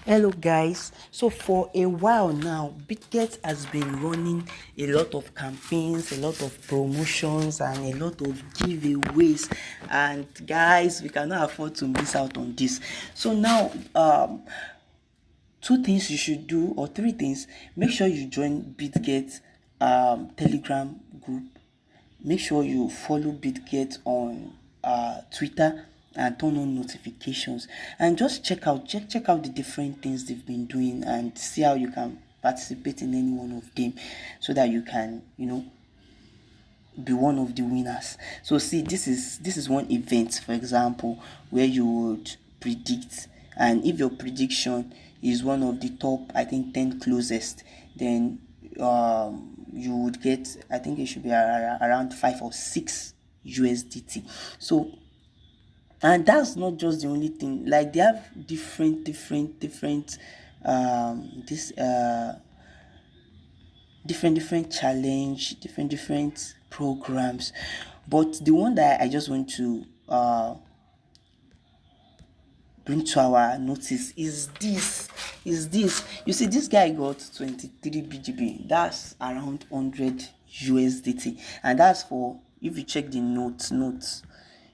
Hello guys, so for a while now, Bitget has been running a lot of campaigns, a lot of promotions, and a lot of giveaways. And guys, we cannot afford to miss out on this. So now, two things you should do, or three things. Make sure you join Bitget Telegram group. Make sure you follow Bitget on Twitter and turn on notifications, and just check out the different things they've been doing and see how you can participate in any one of them, so that you can be one of the winners. So see, this is one event, for example, where you would predict, and if your prediction is one of the top, I think 10 closest, then you would get, I think it should be around 5 or 6 USDT. So, and that's not just the only thing, like they have different this different challenge, different programs. But the one that I just want to bring to our notice is this. You see, this guy got 23 BGB. That's around 100 USDT, and that's for, if you check the notes,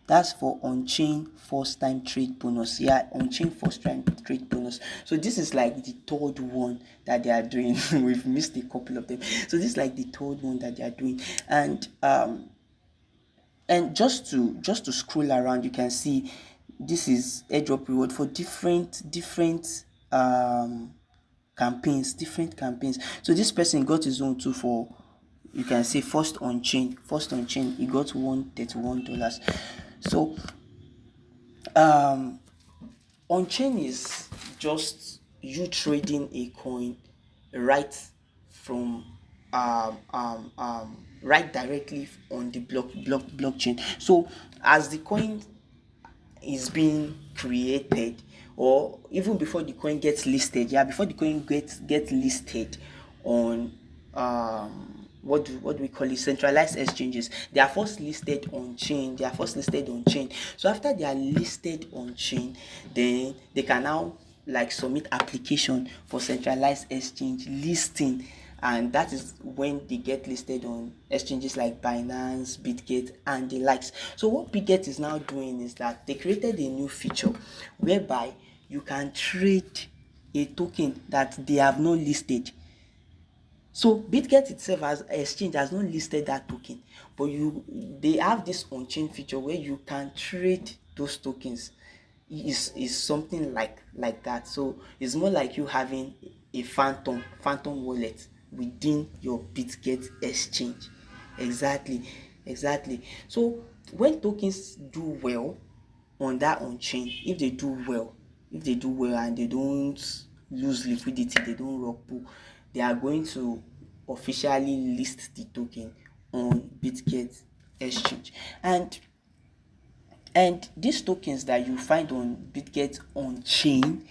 that's for on-chain first time trade bonus. Yeah, on-chain first time trade bonus. So this is like the third one that they are doing. We've missed a couple of them. So this is like the third one that they are doing. And just to scroll around, you can see this is airdrop reward for different campaigns. So this person got his own too for, you can say, first on chain he got $131. So on chain is just you trading a coin right from right directly on the blockchain. So as the coin is being created, or even before the coin gets listed, before the coin gets listed on what do we call it, centralized exchanges, they are first listed on chain. So after they are listed on chain, then they can now like submit application for centralized exchange listing, and that is when they get listed on exchanges like Binance, Bitget, and the likes. So what Bitget is now doing is that they created a new feature whereby you can trade a token that they have not listed. So Bitget itself as exchange has not listed that token, but they have this on-chain feature where you can trade those tokens. Is something like that. So it's more like you having a phantom wallet within your Bitget exchange. Exactly. So when tokens do well on that on chain, if they do well and they don't lose liquidity, they don't rock pool, they are going to officially list the token on Bitget exchange. And these tokens that you find on Bitget on chain,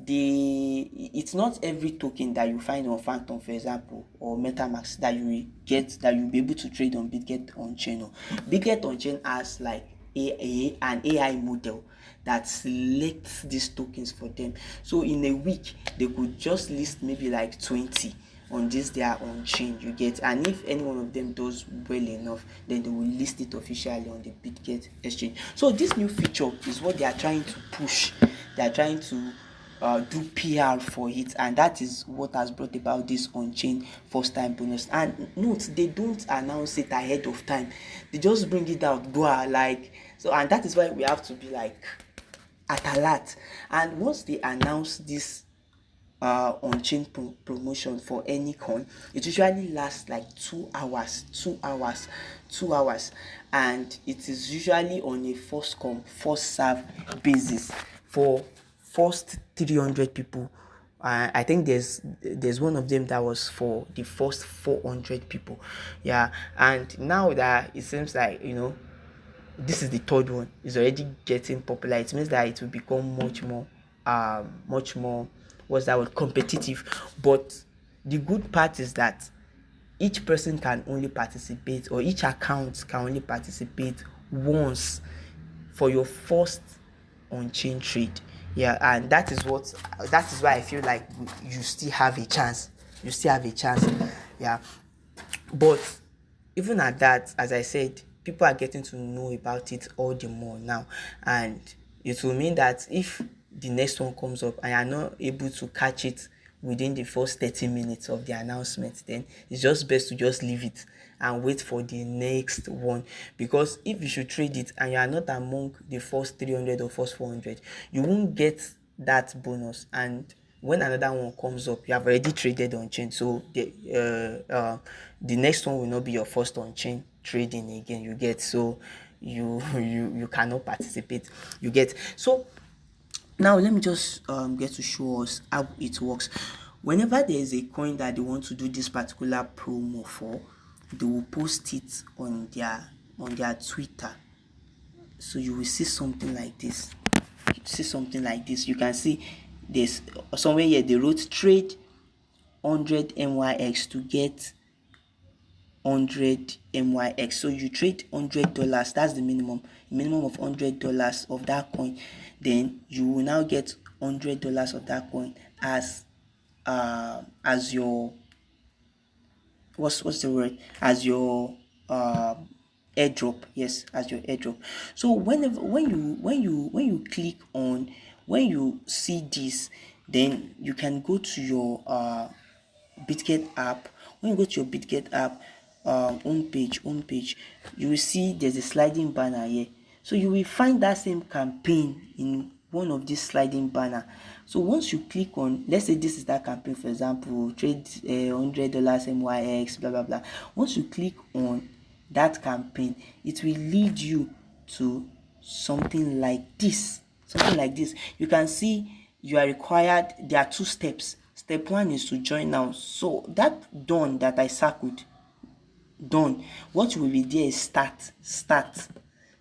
it's not every token that you find on Phantom, for example, or MetaMask that you will get, that you'll be able to trade on Bitget on chain. Bitget on chain has like an AI model that selects these tokens for them. So in a week, they could just list maybe like 20 on this their own chain, you get, and if any one of them does well enough, then they will list it officially on the Bitget exchange. So this new feature is what they are trying to push. They are trying to do PR for it, and that is what has brought about this on-chain first time bonus. And note, they don't announce it ahead of time, they just bring it out like so, and that is why we have to be like at alert. And once they announce this on-chain promotion for any coin, it usually lasts like 2 hours, and it is usually on a first come first serve basis for first 300 people. I think there's one of them that was for the first 400 people. Yeah, and now that it seems like, this is the third one, is already getting popular, it means that it will become much more, what's that word, competitive. But the good part is that each person can only participate, or each account can only participate once for your first on-chain trade. Yeah, and that is why I feel like you still have a chance. You still have a chance. Yeah. But even at that, as I said, people are getting to know about it all the more now. And it will mean that if the next one comes up and you're not able to catch it within the first 30 minutes of the announcement, then it's just best to just leave it and wait for the next one. Because if you should trade it and you are not among the first 300 or first 400, you won't get that bonus. And when another one comes up, you have already traded on chain, so the next one will not be your first on chain trading again. You get, so you cannot participate. You get. So now let me just get to show us how it works. Whenever there is a coin that they want to do this particular promo for, they will post it on their Twitter. So you will see something like this. You can see there's somewhere here they wrote trade 100 MYX to get 100 MYX. So you trade $100, that's the minimum of $100 of that coin. Then you will now get $100 of that coin as your what's the word, as your airdrop. Yes, as your airdrop. So when you click on, when you see this, then you can go to your Bitget app. When you go to your Bitget app home page, you will see there's a sliding banner here. So you will find that same campaign in one of these sliding banner. So once you click on, let's say this is that campaign, for example, trade $100 MYX, blah blah blah. Once you click on that campaign, it will lead you to something like this. You can see you are required, there are two steps. Step one is to join now. So that done that I circled, done, what will be there is start,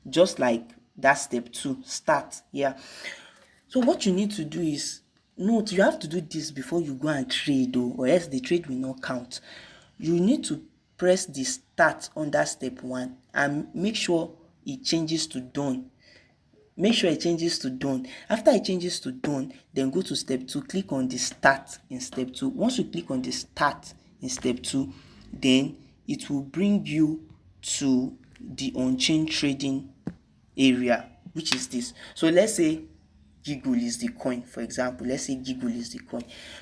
just like that step two, start. Yeah. So what you need to do is, note, you have to do this before you go and trade though, or else the trade will not count. You need to press the start on that step one and make sure it changes to done. After it changes to done, then go to step two, click on the start in step two. Once you click on the start in step two, then it will bring you to the on-chain trading area, which is this. So let's say Giggle is the coin, for example.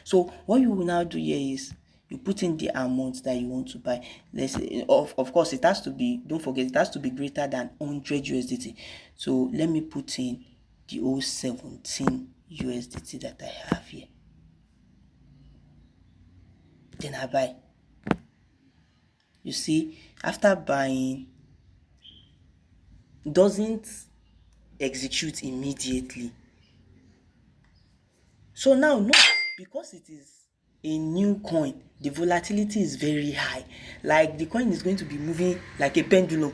So what you will now do here is you put in the amount that you want to buy. Let's say, of course, it has to be, don't forget, it has to be greater than 100 USDT. So let me put in the 017 USDT that I have here. Then I buy. You see, after buying, doesn't execute immediately. So now, no, because it is a new coin, the volatility is very high. Like the coin is going to be moving like a pendulum.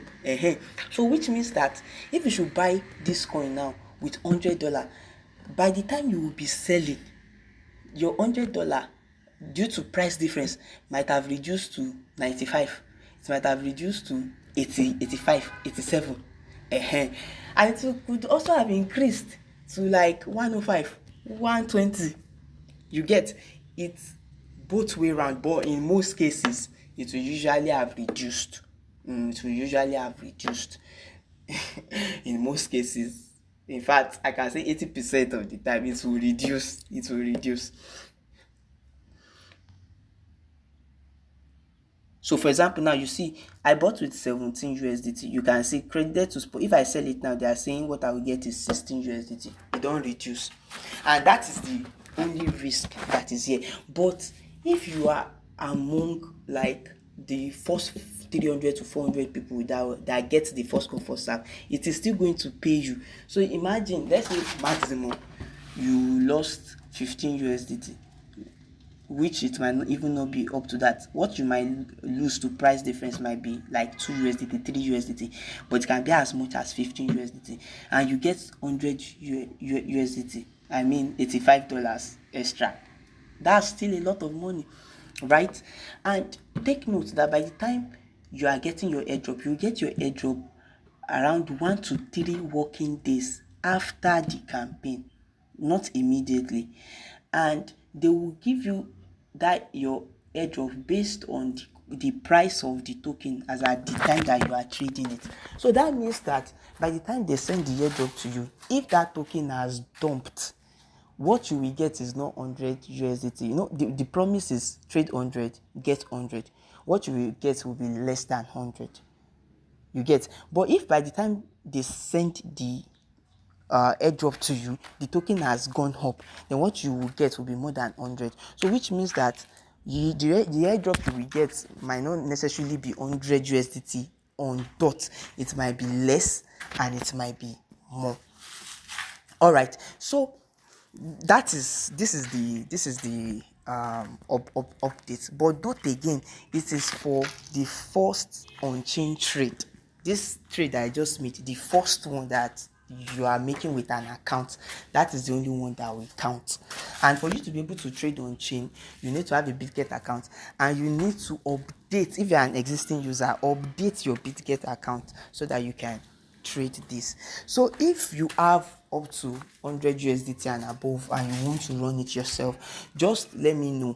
So which means that if you should buy this coin now with $100, by the time you will be selling, your $100, due to price difference, might have reduced to 95. It might have reduced to 80, 85, 87. And it could also have increased to like 105, 120. You get it, both way round, but in most cases it will usually have reduced. In most cases, in fact, I can say 80% of the time it will reduce. So for example, now you see I bought with 17 USDT. You can see credited to spot. If I sell it now, they are saying what I will get is 16 USDT. It don't reduce, and that is the only risk that is here. But if you are among like the first 300 to 400 people that get the first come first serve, it is still going to pay you. So imagine, let's say maximum you lost 15 USDT, which it might not even not be up to that. What you might lose to price difference might be like 2 USDT, 3 USDT, but it can be as much as 15 USDT, and you get 100 USDT. I mean $85 extra. That's still a lot of money, right? And take note that by the time you are getting your airdrop, you get your airdrop around 1 to 3 working days after the campaign. not immediately, and they will give you that your airdrop based on the price of the token as at the time that you are trading it. So that means that by the time they send the airdrop to you, if that token has dumped, what you will get is not 100 USDT. You know, the promise is trade 100, get 100. What you will get will be less than 100. You get. But if by the time they send the airdrop to you, the token has gone up, then what you will get will be more than 100. So which means that the airdrop you will get might not necessarily be 100 USDT on dot. It might be less and it might be more. All right. So this is the update, but not again. It is for the first on-chain trade. This trade I just made, the first one that you are making with an account, that is the only one that will count. And for you to be able to trade on chain, you need to have a Bitget account, and you need to update. If you're an existing user, update your Bitget account so that you can trade this. So if you have up to 100 USDT and above and you want to run it yourself, just let me know.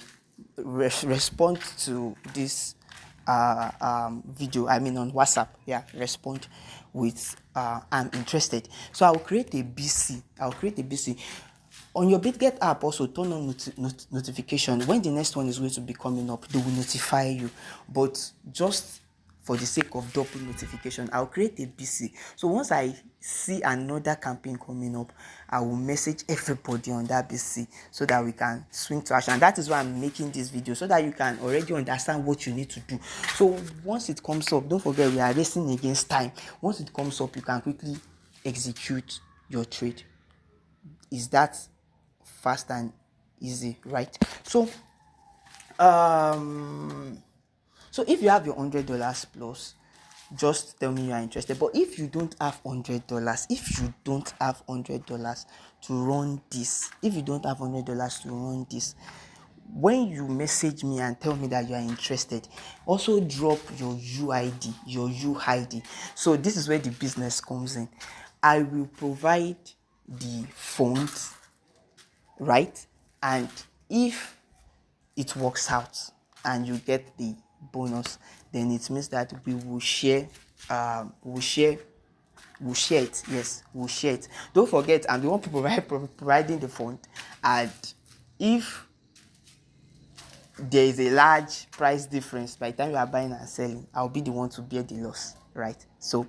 Respond to this video, I mean on WhatsApp. Yeah, respond with I'm interested. So I'll create a BC. On your Bitget app, also turn on notification. When the next one is going to be coming up, they will notify you. But just for the sake of double notification, I'll create a BC. So once I see another campaign coming up, I will message everybody on that BC so that we can swing to action. And that is why I'm making this video, so that you can already understand what you need to do. So once it comes up, don't forget we are racing against time. Once it comes up, you can quickly execute your trade. Is that fast and easy, right? So if you have your $100 plus, just tell me you are interested. But if you don't have $100, to run this, when you message me and tell me that you are interested, also drop your UID. So this is where the business comes in. I will provide the funds, right? And if it works out and you get the bonus, then it means that we will share it. Yes, we'll share it. Don't forget, I'm the one providing the fund, and if there is a large price difference by the time you are buying and selling, I'll be the one to bear the loss, right? So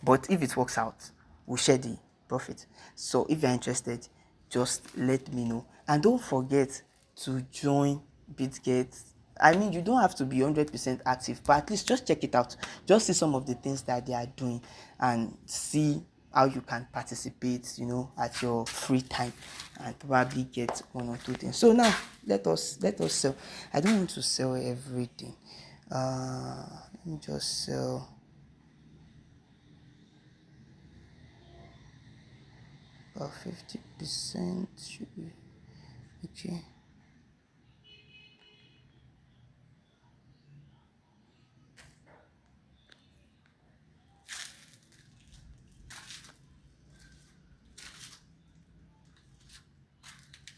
but if it works out, we'll share the profit. So if you're interested, just let me know. And don't forget to join Bitget. I mean, you don't have to be 100% active, but at least just check it out. Just see some of the things that they are doing and see how you can participate, at your free time, and probably get one or two things. So now let us sell. I don't want to sell everything. Let me just sell about 50%. Should be okay.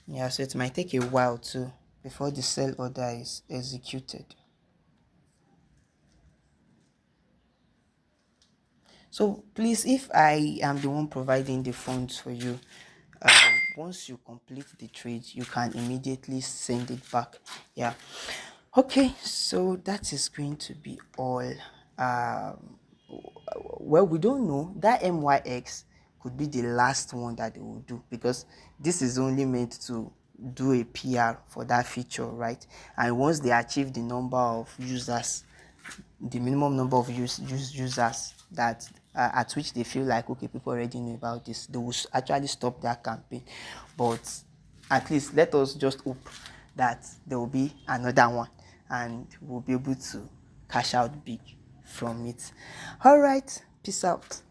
Yeah, so it might take a while too before the sell order is executed. So please, if I am the one providing the funds for you, once you complete the trade, you can immediately send it back. Yeah. Okay, so that is going to be all. Well, we don't know. That MYX could be the last one that they will do, because this is only meant to do a PR for that feature, right? And once they achieve the number of users, the minimum number of users that at which they feel like, okay, people already know about this, they will actually stop that campaign. But at least let us just hope that there will be another one and we'll be able to cash out big from it. All right, peace out.